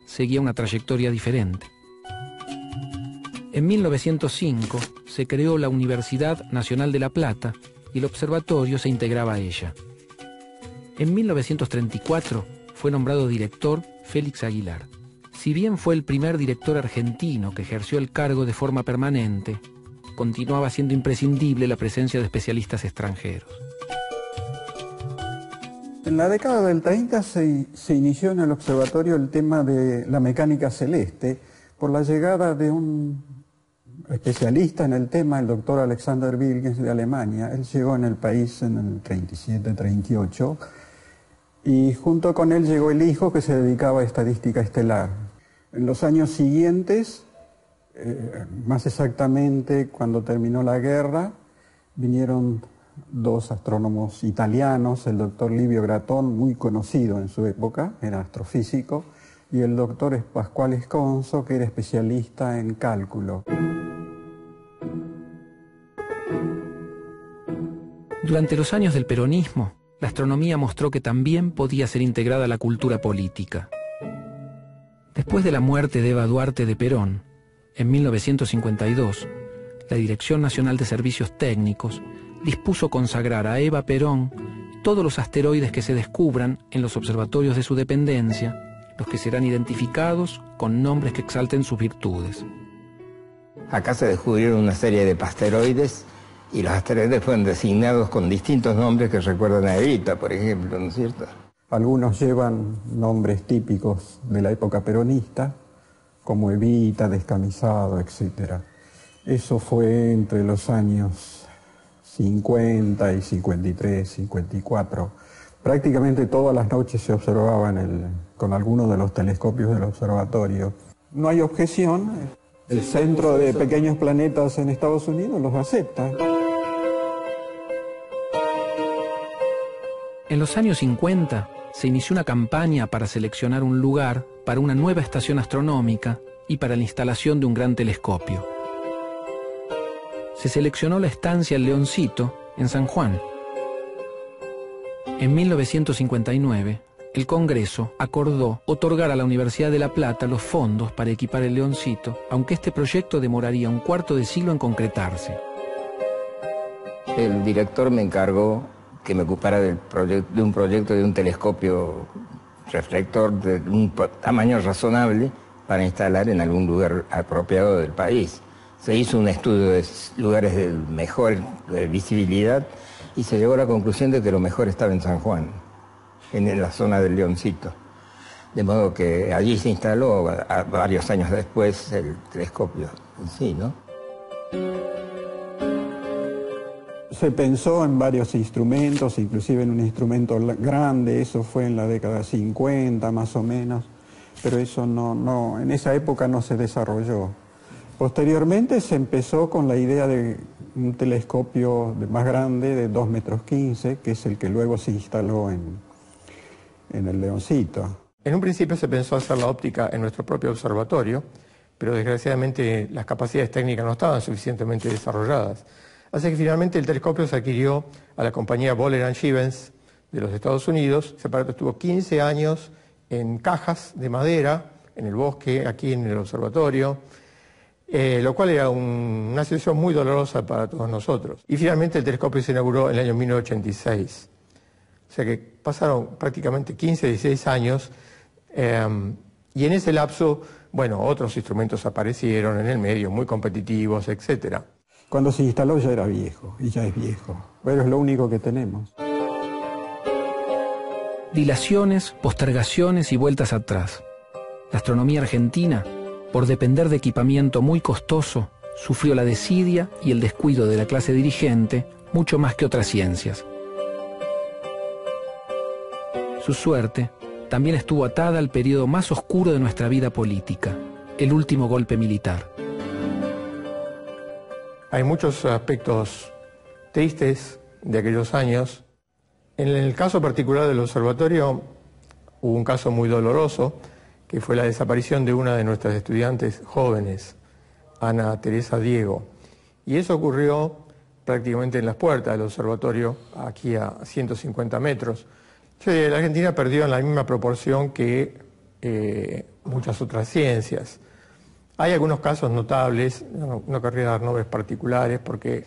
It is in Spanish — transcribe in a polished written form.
seguía una trayectoria diferente. En 1905 se creó la Universidad Nacional de La Plata y el observatorio se integraba a ella. En 1934 fue nombrado director Félix Aguilar. Si bien fue el primer director argentino que ejerció el cargo de forma permanente, continuaba siendo imprescindible la presencia de especialistas extranjeros. En la década del 30 se inició en el observatorio el tema de la mecánica celeste por la llegada de un especialista en el tema, el doctor Alexander Wilkes de Alemania. Él llegó en el país en el 37-38 y junto con él llegó el hijo que se dedicaba a estadística estelar. En los años siguientes, más exactamente cuando terminó la guerra, vinieron dos astrónomos italianos, el doctor Livio Gratton, muy conocido en su época, era astrofísico, y el doctor Pascual Esconzo, que era especialista en cálculo. Durante los años del peronismo, la astronomía mostró que también podía ser integrada a la cultura política. Después de la muerte de Eva Duarte de Perón, en 1952, la Dirección Nacional de Servicios Técnicos dispuso consagrar a Eva Perón todos los asteroides que se descubran en los observatorios de su dependencia, los que serán identificados con nombres que exalten sus virtudes. Acá se descubrieron una serie de asteroides y los asteroides fueron designados con distintos nombres que recuerdan a Evita, por ejemplo, ¿no es cierto? Algunos llevan nombres típicos de la época peronista, como Evita, Descamisado, etc. Eso fue entre los años 50 y 53, 54. Prácticamente todas las noches se observaban con algunos de los telescopios del observatorio. No hay objeción, el Centro de Pequeños Planetas en Estados Unidos los acepta. En los años 50 se inició una campaña para seleccionar un lugar para una nueva estación astronómica y para la instalación de un gran telescopio. Se seleccionó la estancia El Leoncito, en San Juan. En 1959, el Congreso acordó otorgar a la Universidad de La Plata los fondos para equipar el Leoncito, aunque este proyecto demoraría un cuarto de siglo en concretarse. El director me encargó que me ocupara de un proyecto de un telescopio reflector de un tamaño razonable para instalar en algún lugar apropiado del país. Se hizo un estudio de lugares de mejor visibilidad y se llegó a la conclusión de que lo mejor estaba en San Juan, en la zona del Leoncito. De modo que allí se instaló varios años después el telescopio en sí, ¿no? Se pensó en varios instrumentos, inclusive en un instrumento grande, eso fue en la década 50 más o menos, pero eso en esa época no se desarrolló. Posteriormente se empezó con la idea de un telescopio más grande de 2,15 metros, que es el que luego se instaló en el Leoncito. En un principio se pensó hacer la óptica en nuestro propio observatorio, pero desgraciadamente las capacidades técnicas no estaban suficientemente desarrolladas. Así que finalmente el telescopio se adquirió a la compañía Boller & Stevens de los Estados Unidos. Ese aparato estuvo 15 años en cajas de madera, en el bosque, aquí en el observatorio, lo cual era una situación muy dolorosa para todos nosotros. Y finalmente el telescopio se inauguró en el año 1986. O sea que pasaron prácticamente 15, 16 años y en ese lapso, bueno, otros instrumentos aparecieron en el medio, muy competitivos, etcétera. Cuando se instaló ya era viejo, y ya es viejo, pero es lo único que tenemos. Dilaciones, postergaciones y vueltas atrás. La astronomía argentina, por depender de equipamiento muy costoso, sufrió la desidia y el descuido de la clase dirigente mucho más que otras ciencias. Su suerte también estuvo atada al periodo más oscuro de nuestra vida política, el último golpe militar. Hay muchos aspectos tristes de aquellos años. En el caso particular del observatorio hubo un caso muy doloroso, que fue la desaparición de una de nuestras estudiantes jóvenes, Ana Teresa Diego. Y eso ocurrió prácticamente en las puertas del observatorio, aquí a 150 metros. La Argentina perdió en la misma proporción que muchas otras ciencias. Hay algunos casos notables, no querría dar nombres particulares porque